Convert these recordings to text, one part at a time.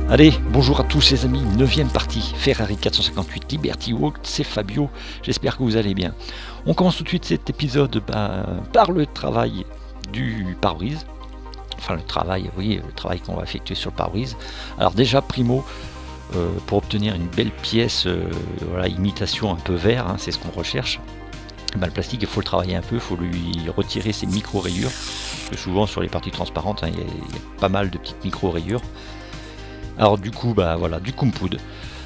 Allez, bonjour à tous les amis, 9ème partie, Ferrari 458 Liberty Walk, c'est Fabio, j'espère que vous allez bien. On commence tout de suite cet épisode par le travail du pare-brise. Enfin le travail qu'on va effectuer sur le pare-brise. Alors déjà primo, pour obtenir une belle pièce, imitation un peu vert, c'est ce qu'on recherche. Le plastique, il faut le travailler un peu, il faut lui retirer ses micro-rayures. Parce que souvent sur les parties transparentes, il y a pas mal de petites micro-rayures. Alors du coup, du compound.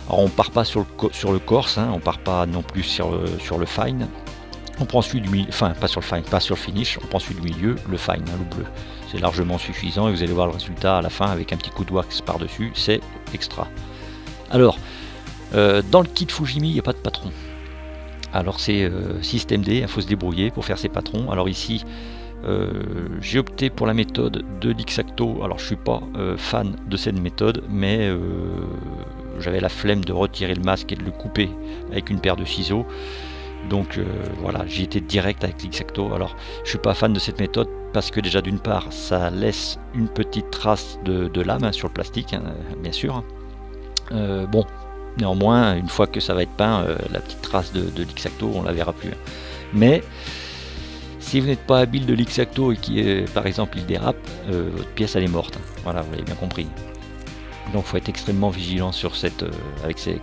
Alors on part pas sur le coarse, on part pas non plus sur le fine. On prend celui du milieu, enfin pas sur le fine, pas sur le finish, on prend celui du milieu, le fine, le bleu. C'est largement suffisant et vous allez voir le résultat à la fin avec un petit coup de wax par-dessus, c'est extra. Alors, dans le kit Fujimi, il n'y a pas de patron. Alors c'est système D, il faut se débrouiller pour faire ses patrons. Alors ici, j'ai opté pour la méthode de l'X-Acto. Alors je suis pas fan de cette méthode, mais j'avais la flemme de retirer le masque et de le couper avec une paire de ciseaux. Donc voilà, j'y étais direct avec l'X-Acto. Alors je suis pas fan de cette méthode parce que déjà d'une part ça laisse une petite trace de lame sur le plastique, bien sûr. Bon, néanmoins une fois que ça va être peint, la petite trace de l'X-Acto on la verra plus. Mais si vous n'êtes pas habile de l'X-Acto et qui par exemple il dérape, votre pièce elle est morte. Voilà, vous l'avez bien compris. Donc il faut être extrêmement vigilant sur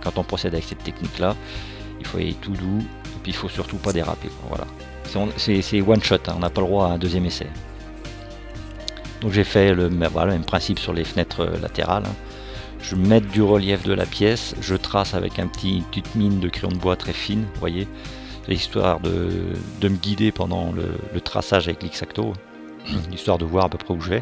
quand on procède avec cette technique là. Il faut aller tout doux et puis il faut surtout pas déraper. Voilà. C'est one shot, on n'a pas le droit à un deuxième essai. Donc j'ai fait le même principe sur les fenêtres latérales. Je mets du relief de la pièce, je trace avec une petite mine de crayon de bois très fine, vous voyez, histoire de me guider pendant le traçage avec l'X-Acto, histoire de voir à peu près où je vais.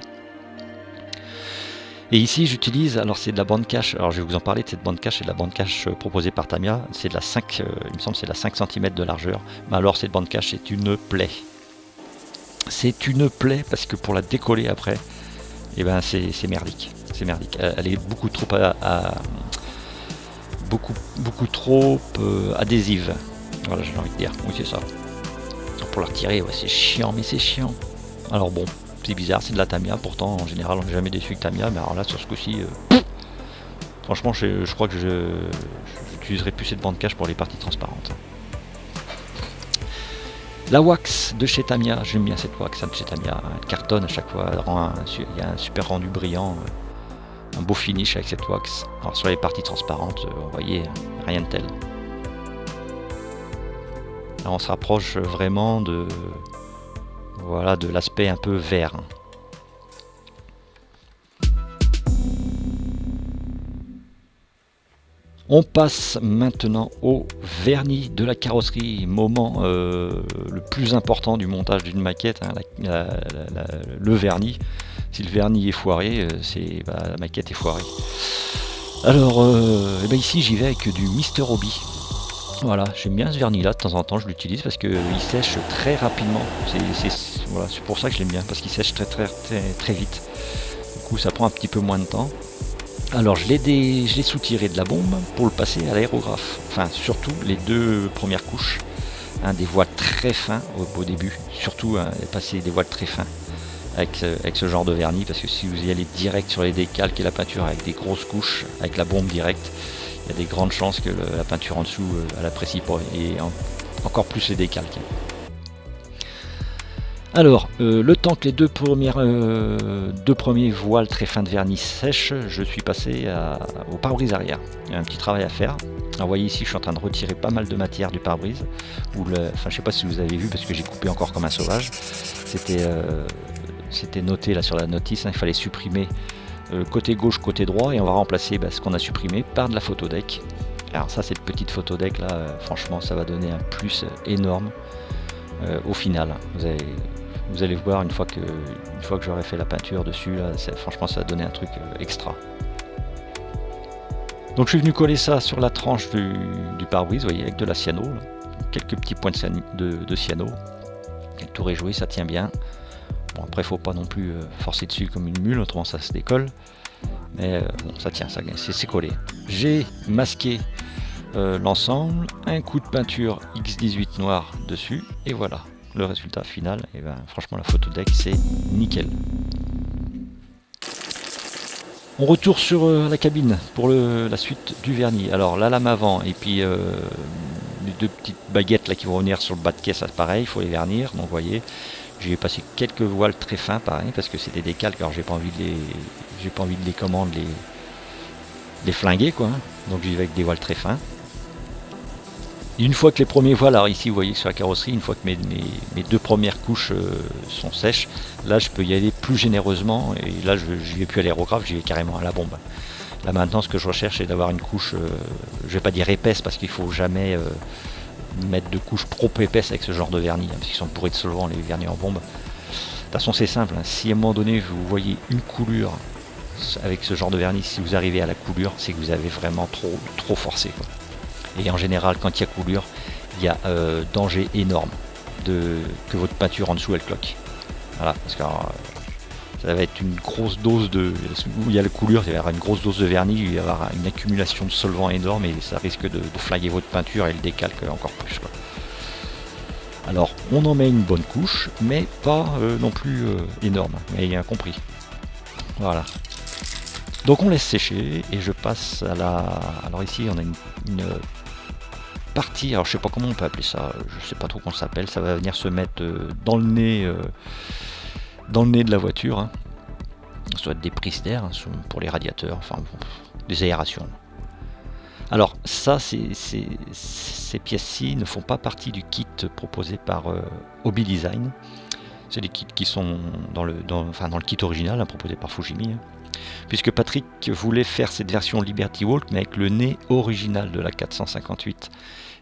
Et ici j'utilise, alors c'est de la bande cache, alors je vais vous en parler de cette bande cache, c'est de la bande cache proposée par Tamiya, c'est de la 5, il me semble c'est la 5 cm de largeur, mais alors cette bande cache c'est une plaie. C'est une plaie parce que pour la décoller après, c'est merdique. C'est merdique. Elle est beaucoup trop adhésive. Voilà, j'ai envie de dire. Oui, c'est ça. Pour la retirer, c'est chiant, mais c'est chiant. Alors bon, c'est bizarre, c'est de la Tamiya. Pourtant, en général, on n'est jamais déçu avec Tamiya. Mais alors là, sur ce coup-ci, franchement, je crois que j'utiliserai plus cette bande cache pour les parties transparentes. La wax de chez Tamiya, j'aime bien cette wax de chez Tamiya. Elle cartonne à chaque fois. Il y a un super rendu brillant. Un beau finish avec cette wax. Alors sur les parties transparentes, vous voyez, rien de tel. Alors on se rapproche vraiment de l'aspect un peu vert. On passe maintenant au vernis de la carrosserie, moment le plus important du montage d'une maquette, le vernis. Si le vernis est foiré, la maquette est foirée. Alors ici j'y vais avec du Mr. Hobby. Voilà, j'aime bien ce vernis là, de temps en temps je l'utilise parce qu'il sèche très rapidement. C'est pour ça que je l'aime bien, parce qu'il sèche très vite. Du coup ça prend un petit peu moins de temps. Alors je l'ai soutiré de la bombe pour le passer à l'aérographe. Enfin surtout les deux premières couches. Des voiles très fins au début. Surtout passer des voiles très fins. Avec ce genre de vernis, parce que si vous y allez direct sur les décalques et la peinture avec des grosses couches, avec la bombe directe, il y a des grandes chances que la peinture en dessous elle apprécie pas, et encore plus les décalques. Alors, le temps que les deux premiers voiles très fins de vernis sèchent, je suis passé au pare-brise arrière. Il y a un petit travail à faire. Alors, vous voyez ici, je suis en train de retirer pas mal de matière du pare-brise. Je sais pas si vous avez vu, parce que j'ai coupé encore comme un sauvage. C'était noté là sur la notice, il fallait supprimer côté gauche, côté droit, et on va remplacer ce qu'on a supprimé par de la photodeck. Alors ça, cette petite photodeck là, franchement ça va donner un plus énorme au final. Vous allez voir une fois que j'aurai fait la peinture dessus, là, franchement ça va donner un truc extra. Donc je suis venu coller ça sur la tranche du pare-brise, vous voyez, avec de la cyano, là. Quelques petits points de cyano. Le tour est joué, ça tient bien. Bon, après faut pas non plus forcer dessus comme une mule, autrement ça se décolle. Mais bon, ça tient, c'est collé. J'ai masqué l'ensemble, un coup de peinture X18 noir dessus, et voilà. Le résultat final, franchement la photodeck c'est nickel. On retourne sur la cabine pour la suite du vernis. Alors la lame avant et puis les deux petites baguettes là qui vont revenir sur le bas de caisse, ça, pareil, il faut les vernir. Donc vous voyez, j'ai passé quelques voiles très fins, pareil, parce que c'est des décalques. Alors j'ai pas envie de les commandes, les flinguer quoi. Hein. Donc j'y vais avec des voiles très fins. Et une fois que les premiers voiles, alors ici vous voyez sur la carrosserie, une fois que mes deux premières couches sont sèches, là je peux y aller plus généreusement et là je vais plus à l'aérographe, j'y vais carrément à la bombe. Là maintenant ce que je recherche c'est d'avoir une couche, je vais pas dire épaisse parce qu'il faut jamais mettre de couches trop épaisses avec ce genre de vernis, hein, parce qu'ils sont bourrés de solvant les vernis en bombe. De toute façon c'est simple, hein, si à un moment donné vous voyez une coulure avec ce genre de vernis, si vous arrivez à la coulure, c'est que vous avez vraiment trop forcé quoi. Et en général, quand il y a coulure, il y a danger énorme que votre peinture en dessous elle cloque. Voilà, parce que ça va être une grosse dose où il y a la coulure, il va y avoir une grosse dose de vernis, il va y avoir une accumulation de solvant énorme et ça risque de flaguer votre peinture et le décalque encore plus quoi. Alors, on en met une bonne couche, mais pas non plus énorme, mais il y a compris. Voilà. Donc on laisse sécher et je passe à la... Alors ici on a une partie, alors je sais pas comment on peut appeler ça, je sais pas trop comment ça s'appelle, ça va venir se mettre dans le nez de la voiture, hein. Ça doit être des prises d'air hein, pour les radiateurs, enfin des aérations. Alors ça, ces pièces-ci ne font pas partie du kit proposé par Hobby Design. C'est des kits qui sont dans le kit original hein, proposé par Fujimi. Hein. Puisque Patrick voulait faire cette version Liberty Walk mais avec le nez original de la 458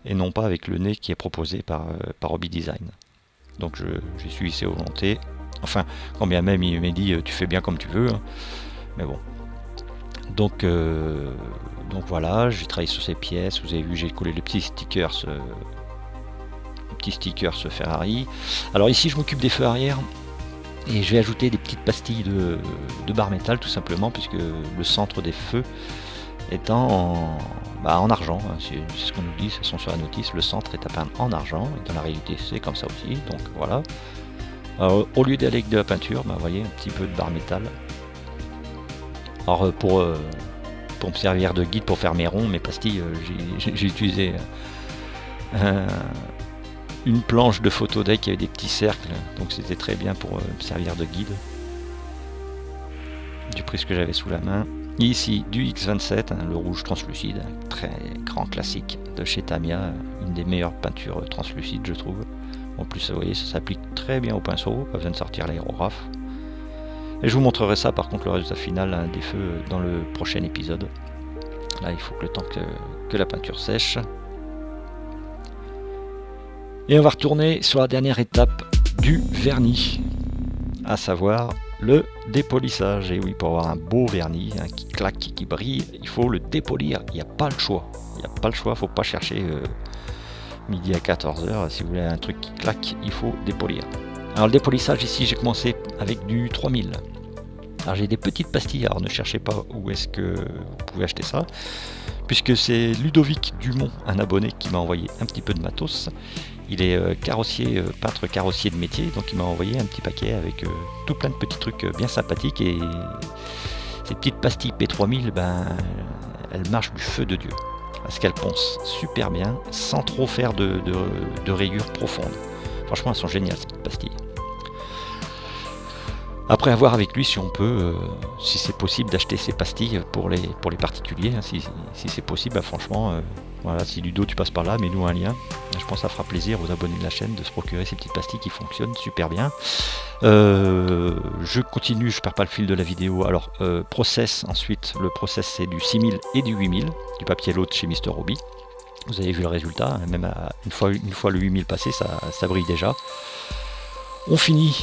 et non pas avec le nez qui est proposé par Hobby Design. Donc j'ai suivi ses volontés. Enfin, quand bien même il m'a dit tu fais bien comme tu veux. Hein. Mais bon. Donc voilà, j'ai travaillé sur ces pièces. Vous avez vu, j'ai collé le petit sticker Ferrari. Alors ici je m'occupe des feux arrière. Et je vais ajouter des petites pastilles de barre métal tout simplement puisque le centre des feux étant en argent, hein, c'est ce qu'on nous dit, ce sont sur la notice, le centre est à peindre en argent et dans la réalité c'est comme ça aussi, donc voilà. Alors, au lieu d'aller avec de la peinture, vous voyez un petit peu de barre métal. Alors pour me servir de guide pour faire mes ronds, mes pastilles, j'ai utilisé une planche de photo deck avec des petits cercles, donc c'était très bien pour me servir de guide. J'ai pris ce que j'avais sous la main. Et ici du X27, hein, le rouge translucide, très grand classique de chez Tamiya, une des meilleures peintures translucides je trouve. En plus vous voyez ça s'applique très bien au pinceau, pas besoin de sortir l'aérographe. Et je vous montrerai ça par contre le résultat final hein, des feux dans le prochain épisode. Là il faut que le temps que la peinture sèche. Et on va retourner sur la dernière étape du vernis, à savoir le dépolissage. Et oui, pour avoir un beau vernis hein, qui claque, qui brille, il faut le dépolir, il n'y a pas le choix. Il n'y a pas le choix, il ne faut pas chercher midi à 14h, si vous voulez un truc qui claque, il faut dépolir. Alors le dépolissage ici, j'ai commencé avec du 3000. Alors j'ai des petites pastilles, alors ne cherchez pas où est-ce que vous pouvez acheter ça, puisque c'est Ludovic Dumont, un abonné qui m'a envoyé un petit peu de matos. Il est peintre carrossier de métier, donc il m'a envoyé un petit paquet avec tout plein de petits trucs bien sympathiques et ces petites pastilles P3000, elles marchent du feu de Dieu, parce qu'elles poncent super bien sans trop faire de rayures profondes. Franchement, elles sont géniales ces petites pastilles. Après, à voir avec lui si on peut, si c'est possible d'acheter ces pastilles pour les particuliers, hein, si c'est possible, franchement, voilà, si Ludo tu passes par là, mets-nous un lien. Je pense que ça fera plaisir aux abonnés de la chaîne de se procurer ces petites pastilles qui fonctionnent super bien. Je continue, je perds pas le fil de la vidéo. Alors, process ensuite, le process c'est du 6000 et du 8000, du papier l'autre chez Mr. Hobby. Vous avez vu le résultat, hein, même une fois le 8000 passé, ça brille déjà. On finit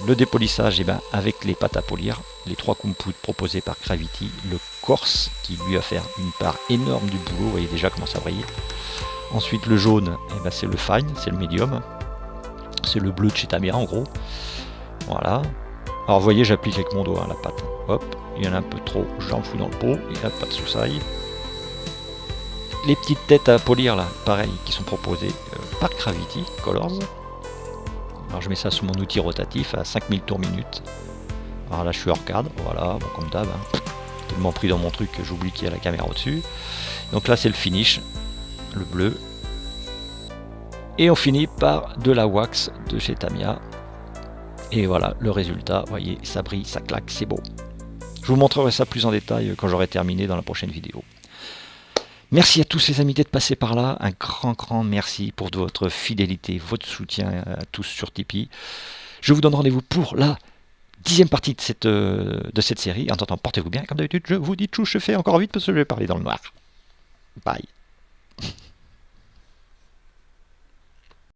le dépolissage avec les pâtes à polir, les 3 compoutes proposées par Gravity, le Corse qui lui va faire une part énorme du boulot, vous voyez déjà comment ça brille. Ensuite le jaune, c'est le fine, c'est le médium, c'est le bleu de chez Tamiya en gros. Voilà. Alors vous voyez, j'applique avec mon doigt hein, la pâte. Hop, il y en a un peu trop, j'en fous dans le pot, et là pas de soucis. Les petites têtes à polir là, pareil, qui sont proposées par Gravity Colors. Alors je mets ça sous mon outil rotatif à 5000 tours minute. Alors là je suis hors cadre, voilà, bon, comme d'hab, hein. Tellement pris dans mon truc que j'oublie qu'il y a la caméra au-dessus. Donc là c'est le finish, le bleu. Et on finit par de la wax de chez Tamiya. Et voilà le résultat, vous voyez, ça brille, ça claque, c'est beau. Je vous montrerai ça plus en détail quand j'aurai terminé dans la prochaine vidéo. Merci à tous les amis d'être passés par là. Un grand merci pour votre fidélité, votre soutien à tous sur Tipeee. Je vous donne rendez-vous pour la 10e partie de cette série. En attendant, portez-vous bien. Comme d'habitude, je vous dis tchou, je fais encore vite parce que je vais parler dans le noir. Bye.